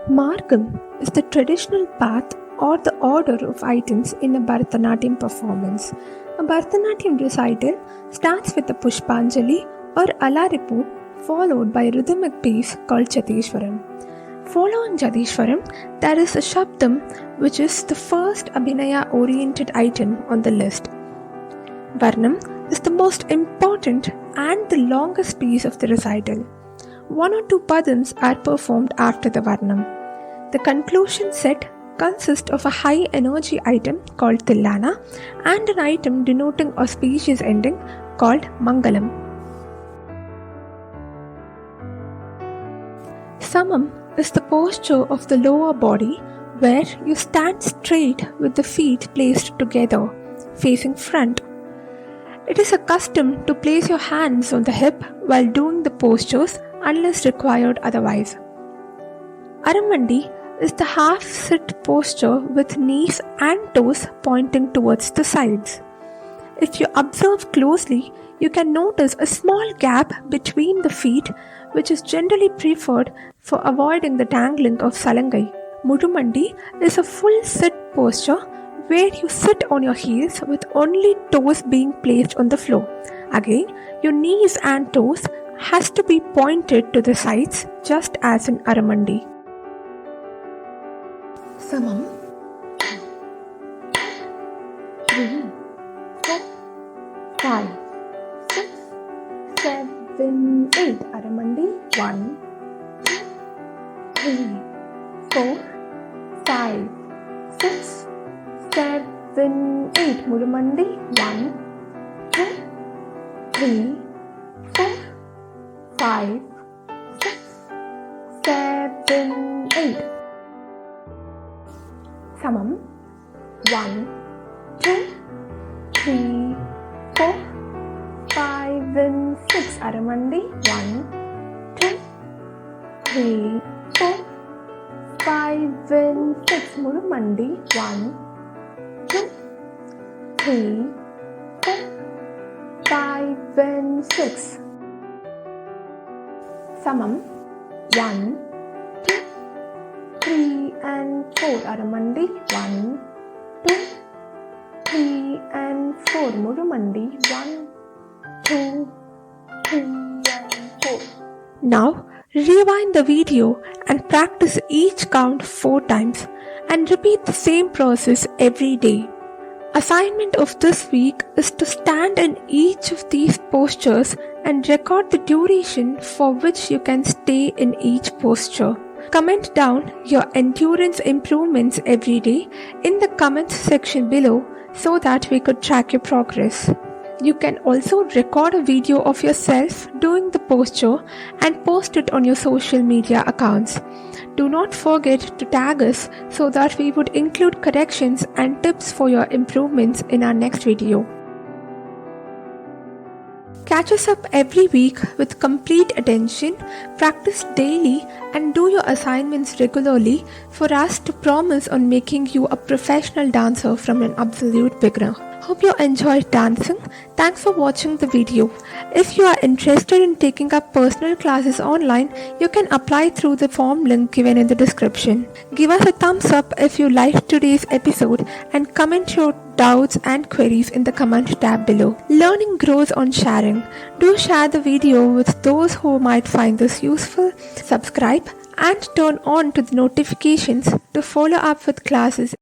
Margam is the traditional path or the order of items in a Bharatanatyam performance. A Bharatanatyam recital starts with a Pushpanjali or Alaripu followed by a rhythmic piece called Jatishwaram. Following Jatishwaram, there is a Shabdam, which is the first Abhinaya-oriented item on the list. Varnam is the most important and the longest piece of the recital. One or two padams are performed after the Varnam. The conclusion set consists of a high energy item called Tillana and an item denoting auspicious ending called Mangalam. Samam is the posture of the lower body where you stand straight with the feet placed together, facing front. It is a custom to place your hands on the hip while doing the postures unless required otherwise. Aramandi is the half-sit posture with knees and toes pointing towards the sides. If you observe closely, you can notice a small gap between the feet, which is generally preferred for avoiding the tangling of salangai. Mudumandi is a full sit posture where you sit on your heels with only toes being placed on the floor. Again, your knees and toes has to be pointed to the sides just as in Aramandi. Samam 3, 4, 5, 6, 7, 8. Aramandi 1, 2, 3, 4, 5, 6, 7, 8. Mudumandi 1, 2, 3, 4, 5, 6, 7, 8. Samam 1, 2, 3, 4, 5 and 6. Aramandi 1, 2, 3, 4, 5 and 6. Mudumandi 1, 2, 3, 4, 5 and 6. Samam 1, 2, 3 and 4. Aramandi 1, 2, 3 and 4. Mudumandi 1, 2, 3 and 4. Now rewind the video and practice each count 4 times and repeat the same process every day. Assignment of this week is to stand in each of these postures and record the duration for which you can stay in each posture. Comment down your endurance improvements every day in the comments section below so that we could track your progress. You can also record a video of yourself doing the posture and post it on your social media accounts. Do not forget to tag us so that we would include corrections and tips for your improvements in our next video. Catch us up every week with complete attention, practice daily and do your assignments regularly for us to promise on making you a professional dancer from an absolute beginner. Hope you enjoyed dancing. Thanks for watching the video. If you are interested in taking up personal classes online, you can apply through the form link given in the description. Give us a thumbs up if you liked today's episode and comment your doubts and queries in the comment tab below. Learning grows on sharing. Do share the video with those who might find this useful. Subscribe and turn on to the notifications to follow up with classes